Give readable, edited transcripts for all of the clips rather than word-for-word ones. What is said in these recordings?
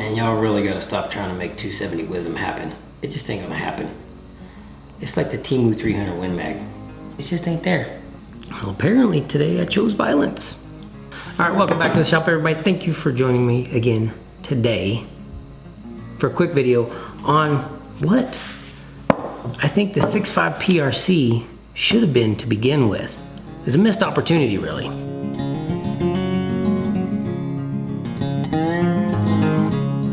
And y'all really gotta stop trying to make 270 Wisdom happen. It just ain't gonna happen. It's like the Temu 300 Win Mag. It just ain't there. Well, apparently today I chose violence. All right, welcome back to the shop, everybody. Thank you for joining me again today for a quick video on what I think the 6.5 PRC should have been to begin with. It's a missed opportunity, really.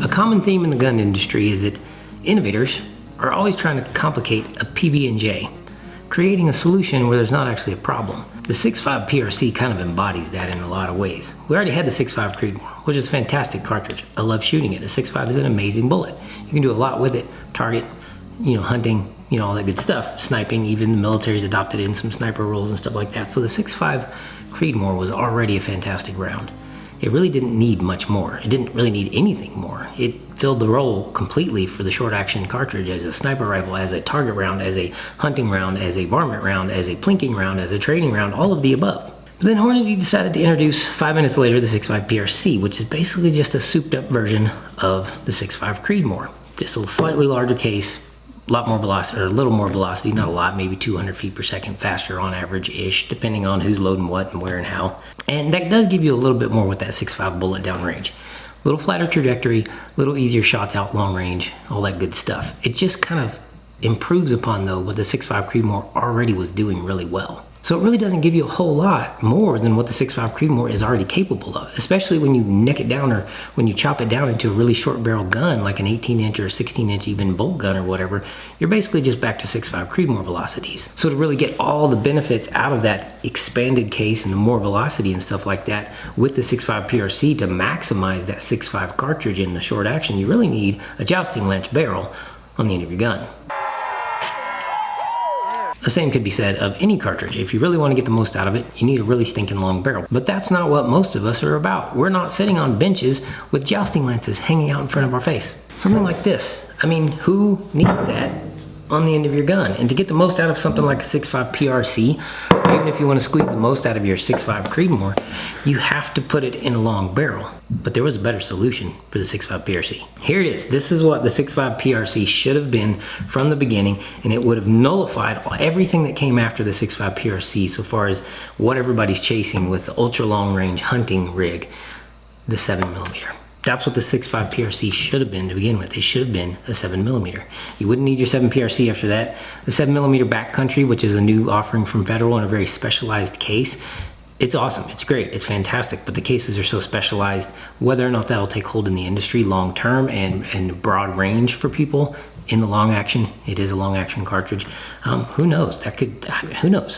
A common theme in the gun industry is that innovators are always trying to complicate a PB&J, creating a solution where there's not actually a problem. The 6.5 PRC kind of embodies that in a lot of ways. We already had the 6.5 Creedmoor, which is a fantastic cartridge. I love shooting it. The 6.5 is an amazing bullet. You can do a lot with it. Target, hunting, all that good stuff. Sniping, even the military's adopted in some sniper roles and stuff like that. So the 6.5 Creedmoor was already a fantastic round. It really didn't need much more. It didn't really need anything more. It filled the role completely for the short action cartridge as a sniper rifle, as a target round, as a hunting round, as a varmint round, as a plinking round, as a training round, all of the above. But then Hornady decided to introduce 5 minutes later the 6.5 PRC, which is basically just a souped up version of the 6.5 Creedmoor. Just a slightly larger case, a lot more velocity, or a little more velocity, not a lot, maybe 200 feet per second faster on average-ish, depending on who's loading what and where and how. And that does give you a little bit more with that 6.5 bullet downrange. Little flatter trajectory, little easier shots out long range, all that good stuff. It just kind of improves upon, though, what the 6.5 Creedmoor already was doing really well. So it really doesn't give you a whole lot more than what the 6.5 Creedmoor is already capable of, especially when you neck it down or when you chop it down into a really short barrel gun, like an 18-inch or a 16-inch even bolt gun or whatever. You're basically just back to 6.5 Creedmoor velocities. So to really get all the benefits out of that expanded case and the more velocity and stuff like that with the 6.5 PRC to maximize that 6.5 cartridge in the short action, you really need a jousting lance barrel on the end of your gun. The same could be said of any cartridge. If you really want to get the most out of it, you need a really stinking long barrel. But that's not what most of us are about. We're not sitting on benches with jousting lances hanging out in front of our face. Something like this. I mean, who needs that on the end of your gun? And to get the most out of something like a 6.5 PRC, or even if you want to squeeze the most out of your 6.5 Creedmoor, you have to put it in a long barrel. But there was a better solution for the 6.5 PRC. Here it is. This is what the 6.5 PRC should have been from the beginning, and it would have nullified everything that came after the 6.5 PRC so far as what everybody's chasing with the ultra long range hunting rig, the 7mm. That's what the 6.5 PRC should have been to begin with. It should have been a 7mm. You wouldn't need your 7 PRC after that. The 7mm backcountry, which is a new offering from Federal in a very specialized case, it's awesome, it's great, it's fantastic, but the cases are so specialized. Whether or not that'll take hold in the industry long term and broad range for people in the long action, it is a long action cartridge. Who knows?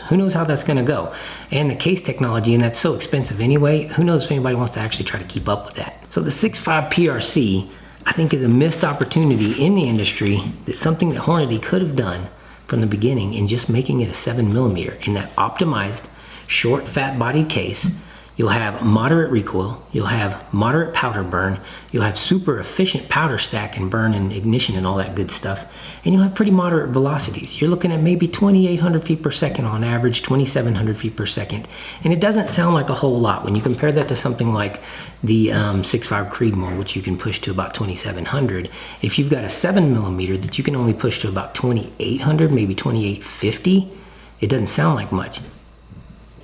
Who knows how that's gonna go? And the case technology, and that's so expensive anyway, who knows if anybody wants to actually try to keep up with that. So the 6.5 PRC, I think, is a missed opportunity in the industry. That's something that Hornady could have done from the beginning in just making it a 7mm in that optimized, short, fat-bodied case. You'll have moderate recoil, you'll have moderate powder burn, you'll have super efficient powder stack and burn and ignition and all that good stuff, and you'll have pretty moderate velocities. You're looking at maybe 2,800 feet per second on average, 2,700 feet per second, and it doesn't sound like a whole lot when you compare that to something like the 6.5 Creedmoor, which you can push to about 2,700. If you've got a 7mm that you can only push to about 2,800, maybe 2,850, it doesn't sound like much.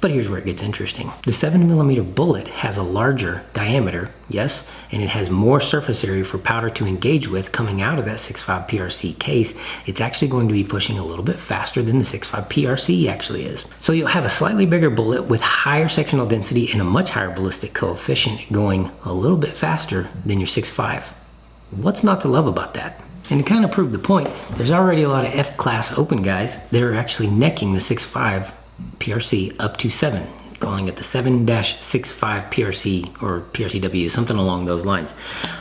But here's where it gets interesting. The 7mm bullet has a larger diameter, yes, and it has more surface area for powder to engage with coming out of that 6.5 PRC case. It's actually going to be pushing a little bit faster than the 6.5 PRC actually is. So you'll have a slightly bigger bullet with higher sectional density and a much higher ballistic coefficient going a little bit faster than your 6.5. What's not to love about that? And to kind of prove the point, there's already a lot of F-class open guys that are actually necking the 6.5 PRC up to 7, calling it the 7-65 PRC or PRCW, something along those lines.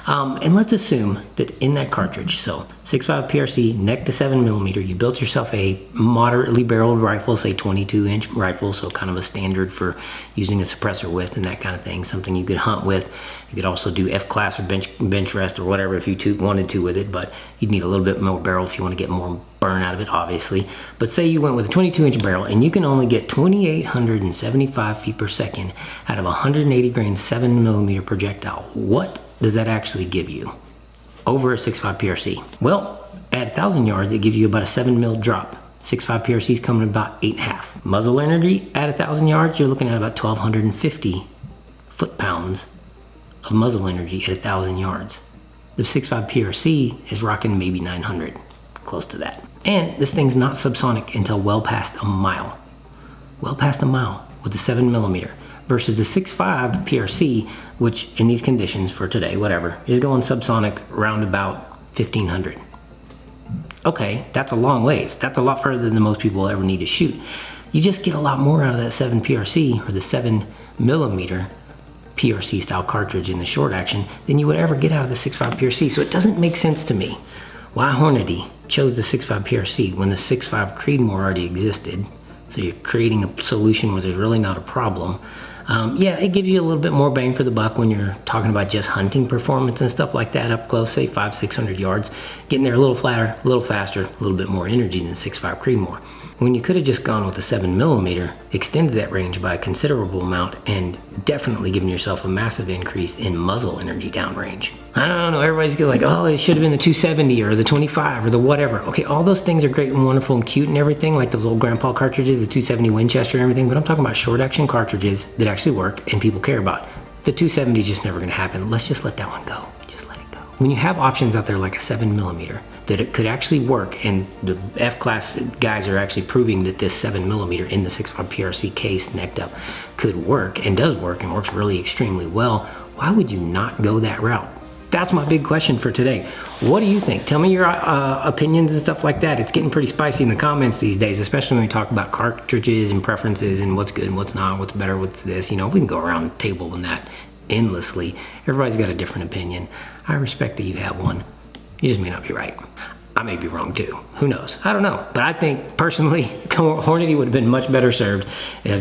And let's assume that in that cartridge, so 6.5 PRC, neck to 7mm, you built yourself a moderately barreled rifle, say 22-inch rifle, so kind of a standard for using a suppressor with and that kind of thing, something you could hunt with. You could also do F-class or bench rest or whatever if you wanted to with it, but you'd need a little bit more barrel if you want to get more burn out of it, obviously. But say you went with a 22-inch barrel and you can only get 2,875 feet per second out of a 180 grain 7mm projectile. What does that actually give you? over a 6.5 PRC? Well, at 1,000 yards, it gives you about a 7 mil drop. 6.5 PRC is coming about 8.5. Muzzle energy at 1,000 yards, you're looking at about 1,250 foot-pounds of muzzle energy at 1,000 yards. The 6.5 PRC is rocking maybe 900, close to that. And this thing's not subsonic until well past a mile. Well past a mile with the 7 millimeter. Versus the 6.5 PRC, which in these conditions for today, whatever, is going subsonic around about 1,500. Okay, that's a long ways. That's a lot further than most people will ever need to shoot. You just get a lot more out of that 7 PRC or the 7 millimeter PRC style cartridge in the short action than you would ever get out of the 6.5 PRC. So it doesn't make sense to me why Hornady chose the 6.5 PRC when the 6.5 Creedmoor already existed. So you're creating a solution where there's really not a problem. Yeah, it gives you a little bit more bang for the buck when you're talking about just hunting performance and stuff like that up close, say 500-600 yards. Getting there a little flatter, a little faster, a little bit more energy than 6.5 Creedmoor. When you could have just gone with the 7 millimeter, extended that range by a considerable amount, and definitely given yourself a massive increase in muzzle energy downrange. I don't know, everybody's like, oh, it should have been the 270 or the 25 or the whatever. Okay, all those things are great and wonderful and cute and everything, like those old grandpa cartridges, the 270 Winchester and everything, but I'm talking about short action cartridges that actually work and people care about. The 270 is just never gonna happen. Let's just let that one go. Just let it go. When you have options out there like a 7 millimeter, that it could actually work, and the F-class guys are actually proving that this 7 millimeter in the 6.5 PRC case necked up could work and does work and works really extremely well. Why would you not go that route? That's my big question for today. What do you think? Tell me your opinions and stuff like that. It's getting pretty spicy in the comments these days, especially when we talk about cartridges and preferences and what's good and what's not, what's better, what's this. You know, we can go around the table on that endlessly. Everybody's got a different opinion. I respect that you have one. You just may not be right. I may be wrong too. Who knows? I don't know. But I think personally, Hornady would have been much better served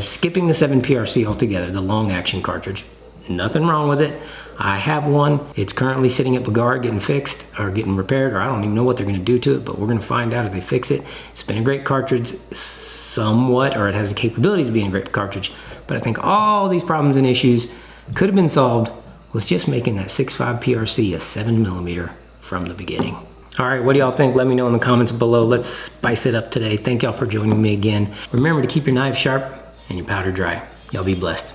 skipping the 7 PRC altogether, the long action cartridge. Nothing wrong with it. I have one. It's currently sitting at Bagar getting fixed or getting repaired, or I don't even know what they're gonna do to it, but we're gonna find out if they fix it. It's been a great cartridge somewhat, or it has the capabilities of being a great cartridge. But I think all these problems and issues could have been solved with just making that 6.5 PRC a 7 millimeter from the beginning. All right, what do y'all think? Let me know in the comments below. Let's spice it up today. Thank y'all for joining me again. Remember to keep your knives sharp and your powder dry. Y'all be blessed.